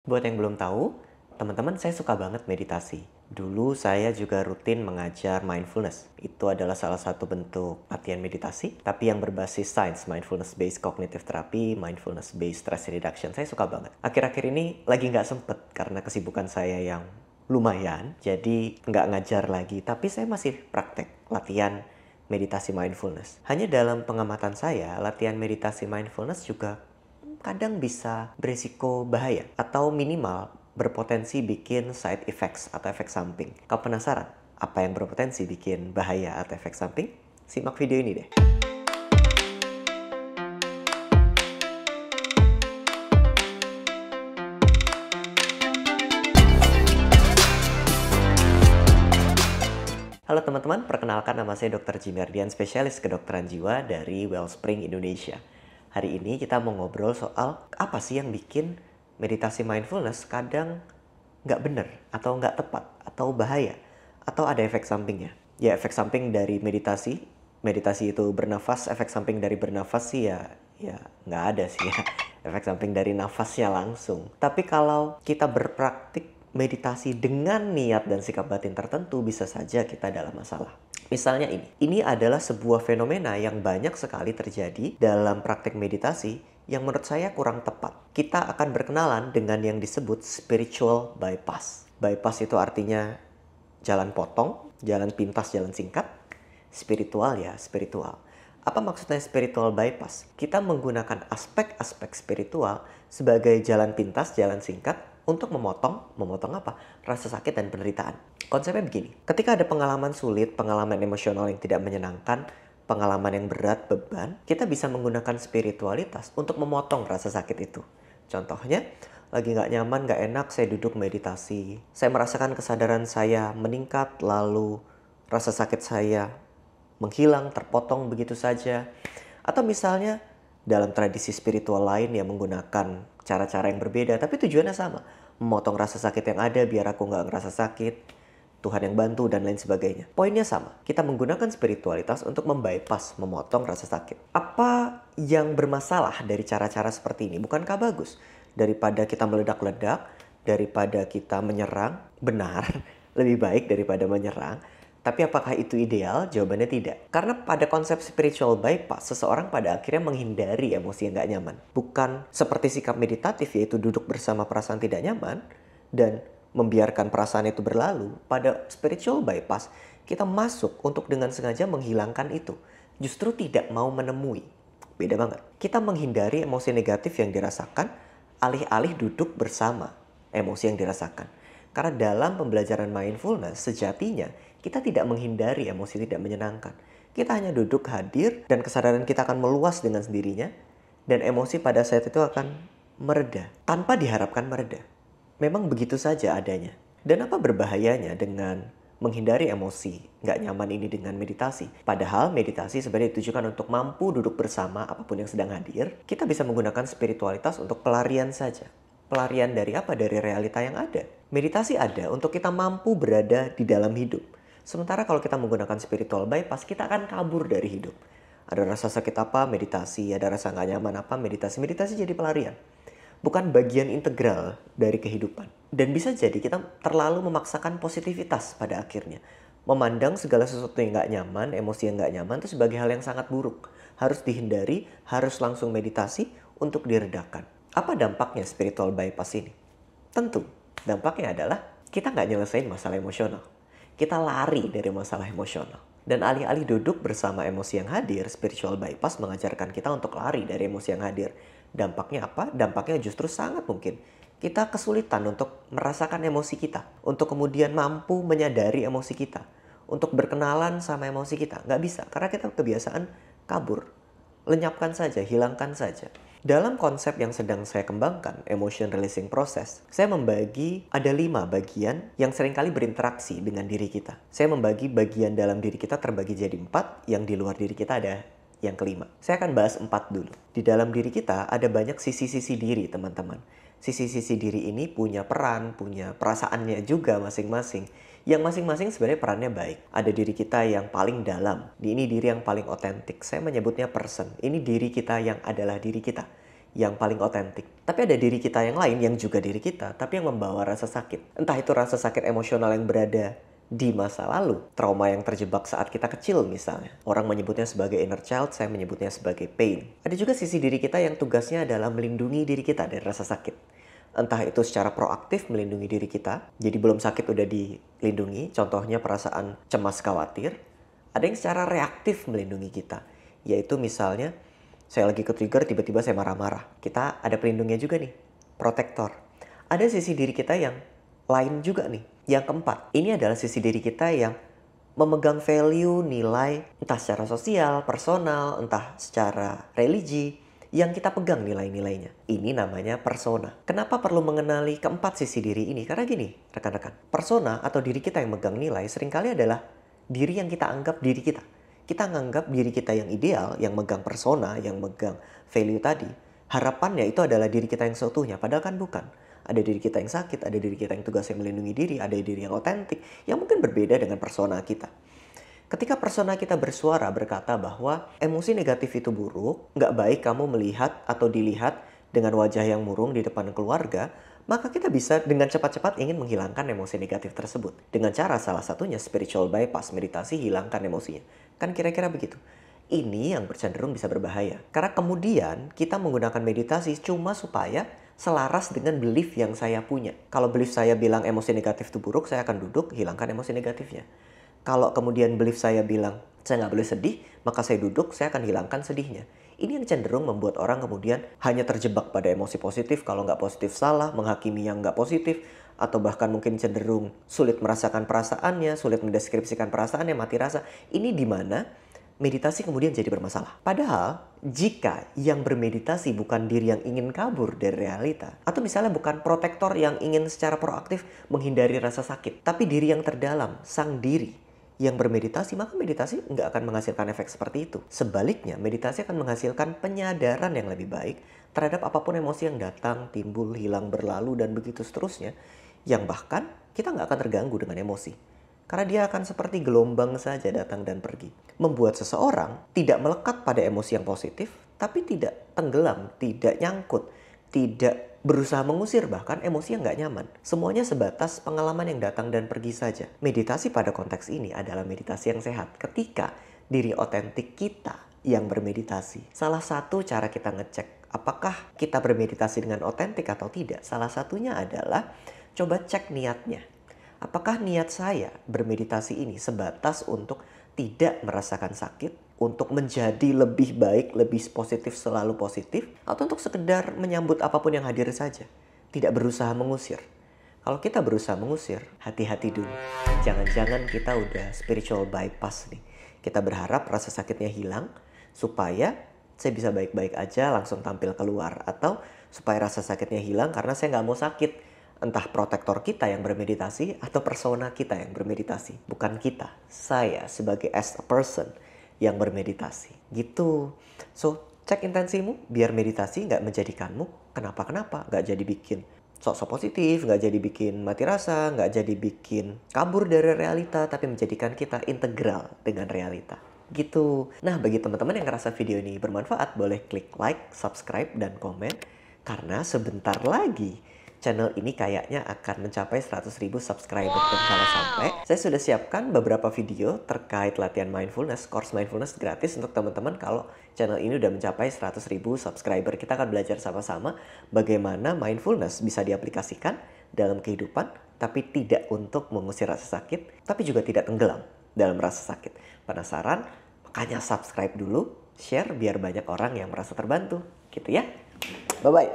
Buat yang belum tahu, teman-teman saya suka banget meditasi. Dulu saya juga rutin mengajar mindfulness. Itu adalah salah satu bentuk latihan meditasi, tapi yang berbasis sains, mindfulness-based cognitive therapy, mindfulness-based stress reduction. Saya suka banget. Akhir-akhir ini lagi nggak sempet karena kesibukan saya yang lumayan, jadi nggak ngajar lagi. Tapi saya masih praktek latihan meditasi mindfulness. Hanya dalam pengamatan saya, latihan meditasi mindfulness juga kadang bisa berisiko bahaya atau minimal berpotensi bikin side effects atau efek samping. Kau penasaran apa yang berpotensi bikin bahaya atau efek samping? Simak video ini deh. Halo teman-teman, perkenalkan nama saya Dr. Jimmy Ardian, spesialis kedokteran jiwa dari Wellspring Indonesia. Hari ini kita mau ngobrol soal apa sih yang bikin meditasi mindfulness kadang nggak bener, atau nggak tepat, atau bahaya, atau ada efek sampingnya. Ya, efek samping dari meditasi itu bernafas, efek samping dari bernafas sih ya nggak ada sih ya. Efek samping dari nafasnya langsung. Tapi kalau kita berpraktik meditasi dengan niat dan sikap batin tertentu, bisa saja kita dalam masalah. Misalnya ini adalah sebuah fenomena yang banyak sekali terjadi dalam praktek meditasi yang menurut saya kurang tepat. Kita akan berkenalan dengan yang disebut spiritual bypass. Bypass itu artinya jalan potong, jalan pintas, jalan singkat. Spiritual ya, spiritual. Apa maksudnya spiritual bypass? Kita menggunakan aspek-aspek spiritual sebagai jalan pintas, jalan singkat untuk memotong apa? Rasa sakit dan penderitaan. Konsepnya begini, ketika ada pengalaman sulit, pengalaman emosional yang tidak menyenangkan, pengalaman yang berat, beban, kita bisa menggunakan spiritualitas untuk memotong rasa sakit itu. Contohnya, lagi nggak nyaman, nggak enak, saya duduk meditasi. Saya merasakan kesadaran saya meningkat, lalu rasa sakit saya menghilang, terpotong begitu saja. Atau misalnya, dalam tradisi spiritual lain yang menggunakan cara-cara yang berbeda, tapi tujuannya sama. Memotong rasa sakit yang ada biar aku nggak ngerasa sakit, Tuhan yang bantu, dan lain sebagainya. Poinnya sama, kita menggunakan spiritualitas untuk membypass, memotong rasa sakit. Apa yang bermasalah dari cara-cara seperti ini? Bukankah bagus? Daripada kita meledak-ledak, daripada kita menyerang, benar, lebih baik daripada menyerang. Tapi apakah itu ideal? Jawabannya tidak. Karena pada konsep spiritual bypass, seseorang pada akhirnya menghindari emosi yang gak nyaman. Bukan seperti sikap meditatif, yaitu duduk bersama perasaan tidak nyaman dan membiarkan perasaan itu berlalu. Pada spiritual bypass, kita masuk untuk dengan sengaja menghilangkan itu. Justru tidak mau menemui. Beda banget. Kita menghindari emosi negatif yang dirasakan, alih-alih duduk bersama emosi yang dirasakan. Karena dalam pembelajaran mindfulness, sejatinya kita tidak menghindari emosi tidak menyenangkan. Kita hanya duduk hadir dan kesadaran kita akan meluas dengan sendirinya. Dan emosi pada saat itu akan mereda, tanpa diharapkan mereda. Memang begitu saja adanya. Dan apa berbahayanya dengan menghindari emosi nggak nyaman ini dengan meditasi? Padahal meditasi sebenarnya ditujukan untuk mampu duduk bersama apapun yang sedang hadir. Kita bisa menggunakan spiritualitas untuk pelarian saja. Pelarian dari apa? Dari realita yang ada. Meditasi ada untuk kita mampu berada di dalam hidup. Sementara kalau kita menggunakan spiritual bypass, kita akan kabur dari hidup. Ada rasa sakit apa? Meditasi. Ada rasa nggak nyaman apa? Meditasi. Meditasi jadi pelarian. Bukan bagian integral dari kehidupan. Dan bisa jadi kita terlalu memaksakan positivitas pada akhirnya. Memandang segala sesuatu yang nggak nyaman, emosi yang nggak nyaman itu sebagai hal yang sangat buruk. Harus dihindari, harus langsung meditasi untuk diredakan. Apa dampaknya spiritual bypass ini? Tentu, dampaknya adalah kita nggak nyelesain masalah emosional. Kita lari dari masalah emosional. Dan alih-alih duduk bersama emosi yang hadir, spiritual bypass mengajarkan kita untuk lari dari emosi yang hadir. Dampaknya apa? Dampaknya justru sangat mungkin kita kesulitan untuk merasakan emosi kita. Untuk kemudian mampu menyadari emosi kita. Untuk berkenalan sama emosi kita. Nggak bisa, karena kita kebiasaan kabur. Lenyapkan saja, hilangkan saja. Dalam konsep yang sedang saya kembangkan, emotion releasing process, saya membagi ada 5 bagian yang seringkali berinteraksi dengan diri kita. Saya membagi bagian dalam diri kita terbagi jadi 4, yang di luar diri kita ada yang kelima. Saya akan bahas 4 dulu. Di dalam diri kita ada banyak sisi-sisi diri, teman-teman. Sisi-sisi diri ini punya peran, punya perasaannya juga masing-masing. Yang masing-masing sebenarnya perannya baik. Ada diri kita yang paling dalam. Ini diri yang paling otentik. Saya menyebutnya person. Ini diri kita yang adalah diri kita. yang paling otentik. Tapi ada diri kita yang lain yang juga diri kita, tapi yang membawa rasa sakit. Entah itu rasa sakit emosional yang berada di masa lalu, trauma yang terjebak saat kita kecil misalnya. Orang menyebutnya sebagai inner child, saya menyebutnya sebagai pain. Ada juga sisi diri kita yang tugasnya adalah melindungi diri kita dari rasa sakit. Entah itu secara proaktif melindungi diri kita, jadi belum sakit udah dilindungi, contohnya perasaan cemas khawatir. Ada yang secara reaktif melindungi kita, yaitu misalnya saya lagi ke-trigger, tiba-tiba saya marah-marah. Kita ada pelindungnya juga nih, protektor. Ada sisi diri kita yang lain juga nih. Yang keempat, ini adalah sisi diri kita yang memegang value, nilai, entah secara sosial, personal, entah secara religi, yang kita pegang nilai-nilainya. Ini namanya persona. Kenapa perlu mengenali keempat sisi diri ini? Karena gini, rekan-rekan. Persona atau diri kita yang megang nilai seringkali adalah diri yang kita anggap diri kita. Kita menganggap diri kita yang ideal, yang megang persona, yang megang value tadi. Harapannya itu adalah diri kita yang seutuhnya, padahal kan bukan. Ada diri kita yang sakit, ada diri kita yang tugasnya melindungi diri, ada diri yang otentik, yang mungkin berbeda dengan persona kita. Ketika persona kita bersuara berkata bahwa emosi negatif itu buruk, nggak baik kamu melihat atau dilihat dengan wajah yang murung di depan keluarga, maka kita bisa dengan cepat-cepat ingin menghilangkan emosi negatif tersebut. Dengan cara salah satunya spiritual bypass, meditasi hilangkan emosinya. Kan kira-kira begitu. Ini yang cenderung bisa berbahaya. Karena kemudian kita menggunakan meditasi cuma supaya selaras dengan belief yang saya punya. Kalau belief saya bilang emosi negatif itu buruk, saya akan duduk hilangkan emosi negatifnya. Kalau kemudian belief saya bilang saya nggak boleh sedih, maka saya duduk, saya akan hilangkan sedihnya. Ini yang cenderung membuat orang kemudian hanya terjebak pada emosi positif, kalau nggak positif salah, menghakimi yang nggak positif, atau bahkan mungkin cenderung sulit merasakan perasaannya, sulit mendeskripsikan perasaannya, mati rasa. Ini di mana meditasi kemudian jadi bermasalah. Padahal jika yang bermeditasi bukan diri yang ingin kabur dari realita, atau misalnya bukan protektor yang ingin secara proaktif menghindari rasa sakit, tapi diri yang terdalam, sang diri yang bermeditasi, maka meditasi nggak akan menghasilkan efek seperti itu. Sebaliknya, meditasi akan menghasilkan penyadaran yang lebih baik terhadap apapun emosi yang datang, timbul, hilang, berlalu, dan begitu seterusnya. Yang bahkan kita nggak akan terganggu dengan emosi. Karena dia akan seperti gelombang saja datang dan pergi. Membuat seseorang tidak melekat pada emosi yang positif, tapi tidak tenggelam, tidak nyangkut, tidak berusaha mengusir bahkan emosi yang nggak nyaman. Semuanya sebatas pengalaman yang datang dan pergi saja. Meditasi pada konteks ini adalah meditasi yang sehat ketika diri otentik kita yang bermeditasi. Salah satu cara kita ngecek apakah kita bermeditasi dengan otentik atau tidak, salah satunya adalah coba cek niatnya. Apakah niat saya bermeditasi ini sebatas untuk tidak merasakan sakit, untuk menjadi lebih baik, lebih positif, selalu positif, atau untuk sekedar menyambut apapun yang hadir saja, tidak berusaha mengusir. Kalau kita berusaha mengusir, hati-hati dulu. Jangan-jangan kita udah spiritual bypass nih. Kita berharap rasa sakitnya hilang, supaya saya bisa baik-baik aja langsung tampil keluar. Atau supaya rasa sakitnya hilang karena saya nggak mau sakit. Entah protektor kita yang bermeditasi atau persona kita yang bermeditasi. Bukan kita, saya sebagai as a person yang bermeditasi. Gitu. So, cek intensimu biar meditasi nggak menjadikanmu kenapa-kenapa. Nggak jadi bikin sok-sok positif, nggak jadi bikin mati rasa, nggak jadi bikin kabur dari realita, tapi menjadikan kita integral dengan realita. Gitu. Nah, bagi teman-teman yang ngerasa video ini bermanfaat, boleh klik like, subscribe, dan komen. Karena sebentar lagi channel ini kayaknya akan mencapai 100.000 subscriber. Dan kalau sampai, saya sudah siapkan beberapa video terkait latihan mindfulness, course mindfulness gratis untuk teman-teman kalau channel ini udah mencapai 100.000 subscriber. Kita akan belajar sama-sama bagaimana mindfulness bisa diaplikasikan dalam kehidupan, tapi tidak untuk mengusir rasa sakit, tapi juga tidak tenggelam dalam rasa sakit. Penasaran? Makanya subscribe dulu, share biar banyak orang yang merasa terbantu. Gitu ya. Bye-bye.